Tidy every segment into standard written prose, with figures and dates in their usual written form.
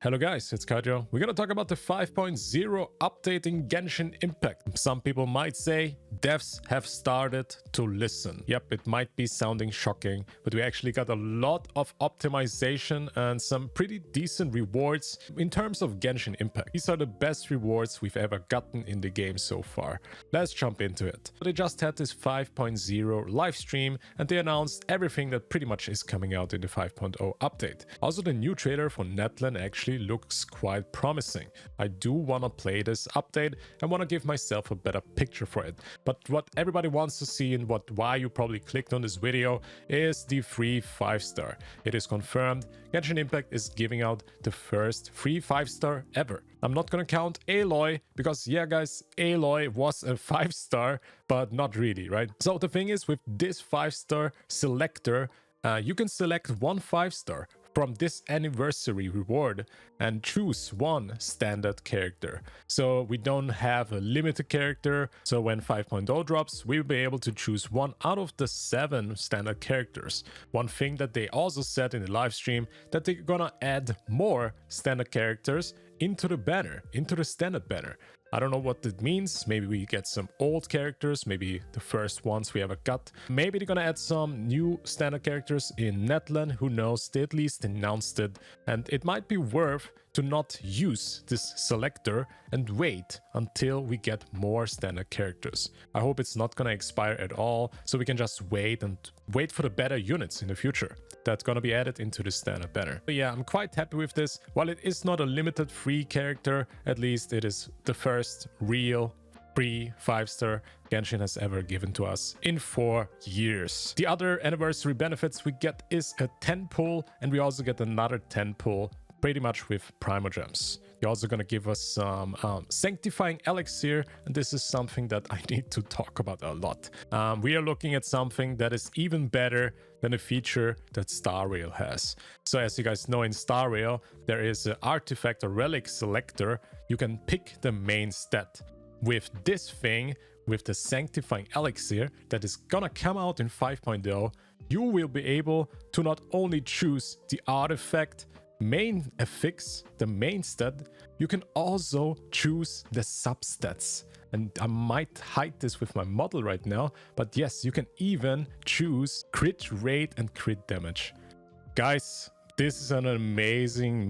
Hello guys, it's Kydro. We're gonna talk about the 5.0 update in Genshin Impact. Some people might say devs have started to listen. Yep, it might be sounding shocking, but we actually got a lot of optimization and some pretty decent rewards in terms of Genshin Impact. These are the best rewards we've ever gotten in the game so far. Let's jump into it. They just had this 5.0 live stream and they announced everything that pretty much is coming out in the 5.0 update. Also, the new trailer for Natlan actually looks quite promising. I do want to play this update and want to give myself a better picture for it. But what everybody wants to see and why you probably clicked on this video is the free 5-star. It is confirmed Genshin Impact is giving out the first free 5-star ever. I'm not gonna count Aloy because yeah guys, Aloy was a 5-star, but not really, right? So the thing is, with this 5-star selector, you can select one 5-star from this anniversary reward and choose one standard character. So we don't have a limited character, so when 5.0 drops, we'll be able to choose one out of the 7 standard characters. One thing that they also said in the live stream, that they're gonna add more standard characters into the banner, into the standard banner. I don't know what that means. Maybe we get some old characters, maybe the first ones we ever got. Maybe they're gonna add some new standard characters in Natlan, who knows, they at least announced it. And it might be worth to not use this selector and wait until we get more standard characters. I hope it's not gonna expire at all, so we can just wait for the better units in the future that's gonna be added into the standard banner. But yeah, I'm quite happy with this. While it is not a limited free character, at least it is the first real free 5-star Genshin has ever given to us in 4 years. The other anniversary benefits we get is a 10 pull, and we also get another 10 pull pretty much with Primogems. You're also going to give us some sanctifying elixir, and this is something that I need to talk about a lot. We are looking at something that is even better than a feature that Star Rail has. So as you guys know, in Star Rail, there is an artifact or relic selector. You can pick the main stat. With this thing, with the sanctifying elixir that is gonna come out in 5.0, you will be able to not only choose the artifact main affix, the main stat, you can also choose the substats. And I might hide this with my model right now, but yes, you can even choose crit rate and crit damage. Guys, this is an amazing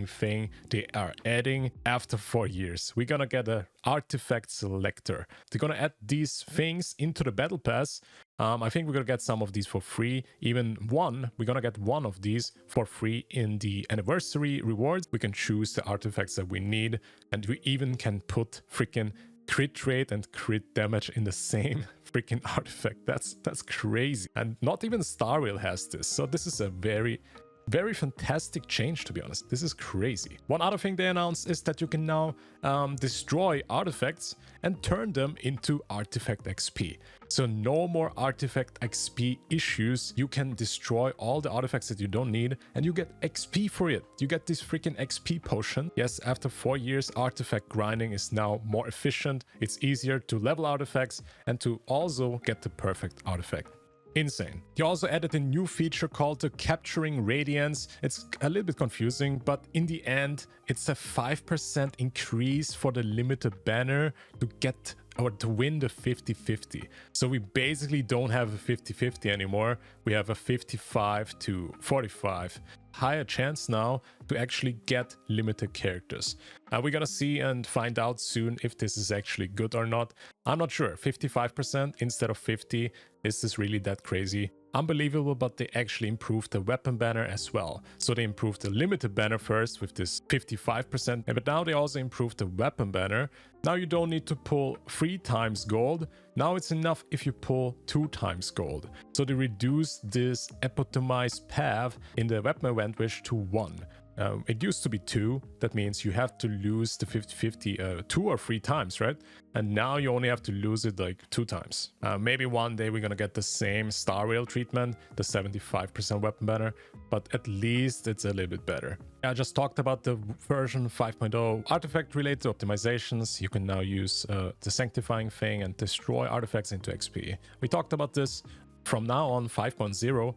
thing they are adding after 4 years. We're gonna get an artifact selector. They're gonna add these things into the battle pass. I think we're gonna get some of these for free. Even one, we're gonna get one of these for free in the anniversary rewards. We can choose the artifacts that we need, and we even can put freaking crit rate and crit damage in the same freaking artifact. That's crazy. And not even Star Rail has this. So this is a very fantastic change, to be honest. This is crazy. One other thing they announced is that you can now destroy artifacts and turn them into artifact XP. So no more artifact XP issues. You can destroy all the artifacts that you don't need and you get XP for it. You get this freaking XP potion. Yes, after 4 years, artifact grinding is now more efficient. It's easier to level artifacts and to also get the perfect artifact. Insane. He also added a new feature called the Capturing Radiance. It's a little bit confusing, but in the end, it's a 5% increase for the limited banner to get or to win the 50-50. So we basically don't have a 50-50 anymore. We have a 55 to 45. Higher chance now to actually get limited characters. We're gonna see and find out soon if this is actually good or not. I'm not sure. 55% instead of 50. Is this really that crazy? Unbelievable, but they actually improved the weapon banner as well. So they improved the limited banner first with this 55%, but now they also improved the weapon banner. Now you don't need to pull 3 times gold. Now it's enough if you pull 2 times gold. So they reduced this epitomized path in the weapon vanquish to 1. It used to be 2. That means you have to lose the 50-50 2 or 3 times, right? And now you only have to lose it like 2 times. Maybe one day we're gonna get the same Star Rail treatment, the 75% weapon banner, but at least it's a little bit better. I just talked about the version 5.0 artifact related optimizations. You can now use the sanctifying thing and destroy artifacts into XP. We talked about this From now on, 5.0,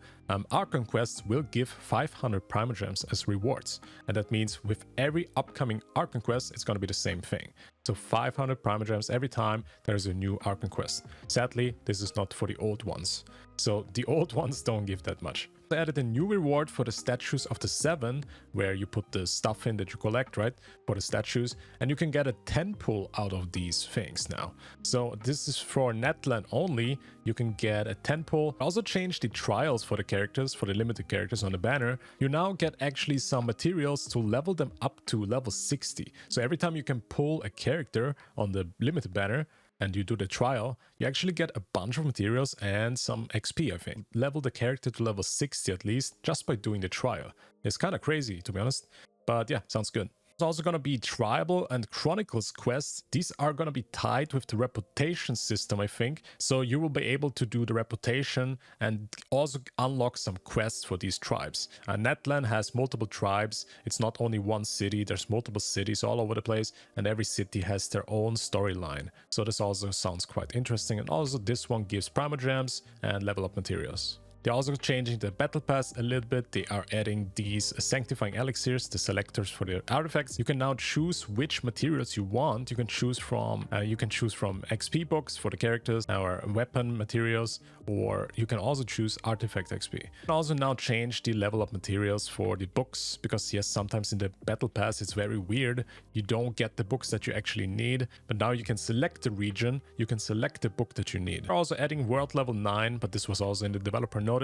our conquests will give 500 primogems as rewards. And that means with every upcoming art conquest, it's going to be the same thing. So 500 primogems every time there's a new art conquest. Sadly, this is not for the old ones. So the old ones don't give that much. I added a new reward for the statues of the 7, where you put the stuff in that you collect, right, for the statues, and you can get a 10 pull out of these things now. So this is for Natlan only. You can get a 10 pull. I also changed the trials for the characters, for the limited characters on the banner. You now get actually some materials to level them up to level 60. So every time you can pull a character on the limited banner, and you do the trial, you actually get a bunch of materials and some XP, I think. Level the character to level 60 at least, just by doing the trial. It's kind of crazy, to be honest. But yeah, sounds good. There's also going to be Tribal and Chronicles quests. These are going to be tied with the reputation system, I think. So you will be able to do the reputation and also unlock some quests for these tribes. Natlan has multiple tribes. It's not only one city. There's multiple cities all over the place. And every city has their own storyline. So this also sounds quite interesting. And also this one gives primogems and level up materials. They're also changing the battle pass a little bit. They are adding these sanctifying elixirs, the selectors for the artifacts. You can now choose which materials you want. You can choose from XP books for the characters, or weapon materials, or you can also choose artifact XP. You can also now change the level up materials for the books, because yes, sometimes in the battle pass it's very weird. You don't get the books that you actually need, but now you can select the region. You can select the book that you need. They're also adding world level 9, but this was also in the developer note.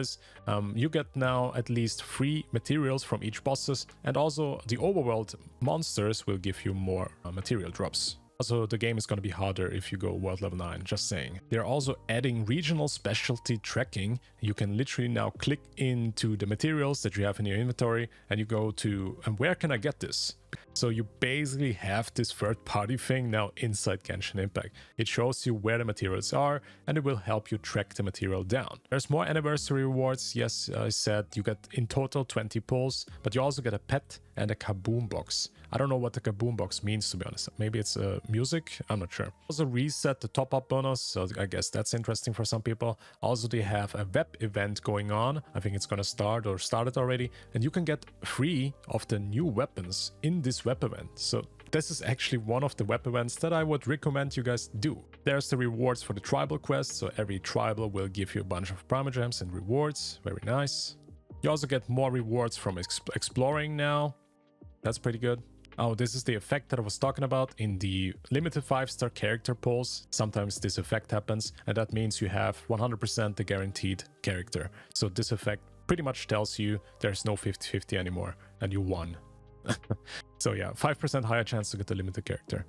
You get now at least 3 materials from each bosses, and also the overworld monsters will give you more material drops. Also, the game is going to be harder if you go world level 9, just saying. They're also adding regional specialty tracking. You can literally now click into the materials that you have in your inventory and you go to, and where can I get this? So you basically have this third-party thing now inside Genshin Impact. It shows you where the materials are, and it will help you track the material down. There's more anniversary rewards. Yes, I said you get in total 20 pulls, but you also get a pet and a kaboom box. I don't know what the kaboom box means, to be honest. Maybe it's music? I'm not sure. Also reset the top-up bonus, so I guess that's interesting for some people. Also, they have a web event going on. I think it's gonna start or started already, and you can get 3 of the new weapons in this web event. So this is actually one of the web events that I would recommend you guys do. There's the rewards for the tribal quest, so every tribal will give you a bunch of primogems and rewards. Very nice. You also get more rewards from exploring now. That's pretty good. Oh, this is the effect that I was talking about in the limited 5-star character pulls. Sometimes this effect happens, and that means you have 100% the guaranteed character. So this effect pretty much tells you there's no 50-50 anymore, and you won. So yeah, 5% higher chance to get the limited character.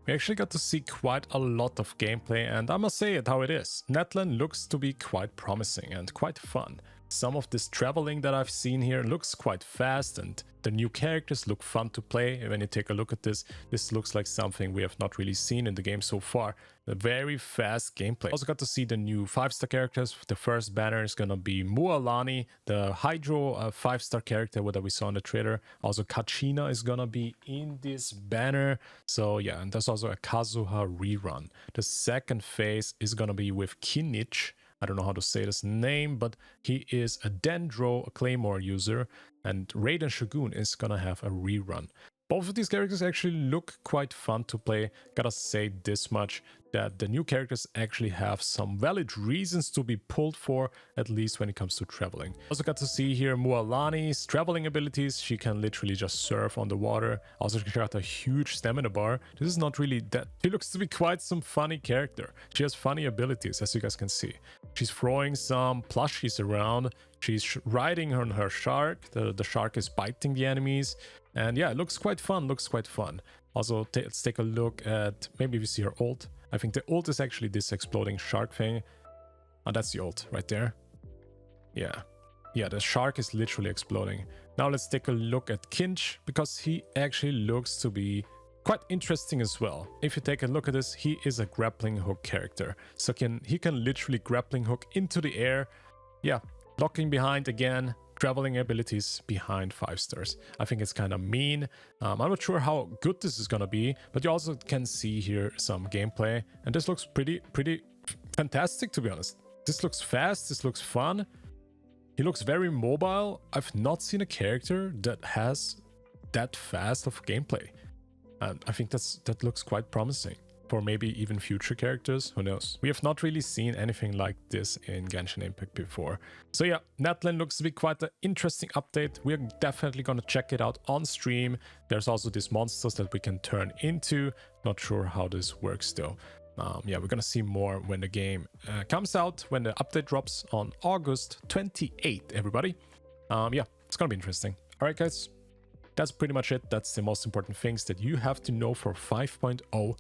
We actually got to see quite a lot of gameplay, and I must say it how it is. Natlan looks to be quite promising and quite fun. Some of this traveling that I've seen here looks quite fast, and the new characters look fun to play. And when you take a look at this, this looks like something we have not really seen in the game so far. A very fast gameplay. Also got to see the new 5-star characters. The first banner is gonna be Mualani, the Hydro 5-star character that we saw in the trailer. Also Kachina is gonna be in this banner. So yeah, and there's also a Kazuha rerun. The second phase is gonna be with Kinich. I don't know how to say this name, but he is a Dendro, a Claymore user, and Raiden Shogun is gonna have a rerun. Both of these characters actually look quite fun to play. Gotta say this much, that the new characters actually have some valid reasons to be pulled for, at least when it comes to traveling. Also got to see here Mualani's traveling abilities. She can literally just surf on the water. Also she got a huge stamina bar. This is not really that. She looks to be quite some funny character. She has funny abilities, as you guys can see. She's throwing some plushies around. She's riding on her shark. The shark is biting the enemies. And yeah, it looks quite fun, Also, let's take a look at, maybe we see her ult. I think the ult is actually this exploding shark thing. Oh, that's the ult right there. Yeah, the shark is literally exploding. Now let's take a look at Kinch, because he actually looks to be quite interesting as well. If you take a look at this, he is a grappling hook character. So he can literally grappling hook into the air. Yeah, blocking behind again. Traveling abilities behind 5 stars. I think it's kind of mean. I'm not sure how good this is gonna be, but you also can see here some gameplay, and this looks pretty fantastic, to be honest. This looks fast, this looks fun. He looks very mobile. I've not seen a character that has that fast of gameplay. And I think that looks quite promising for maybe even future characters. Who knows? We have not really seen anything like this in Genshin Impact before. So yeah, Natlan looks to be quite an interesting update. We're definitely gonna check it out on stream. There's also these monsters that we can turn into. Not sure how this works though. Yeah, we're gonna see more when the game comes out, when the update drops on August 28th, everybody. Yeah, it's gonna be interesting. All right, guys. That's pretty much it. That's the most important things that you have to know for 5.0.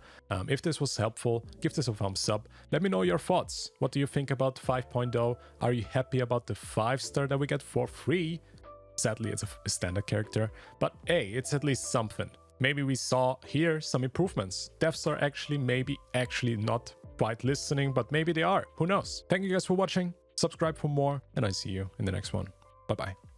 If this was helpful, give this a thumbs up. Let me know your thoughts. What do you think about 5.0? Are you happy about the 5-star that we get for free? Sadly, it's a standard character, but hey, it's at least something. Maybe we saw here some improvements. Devs are actually not quite listening, but maybe they are. Who knows? Thank you guys for watching. Subscribe for more, and I see you in the next one. Bye-bye.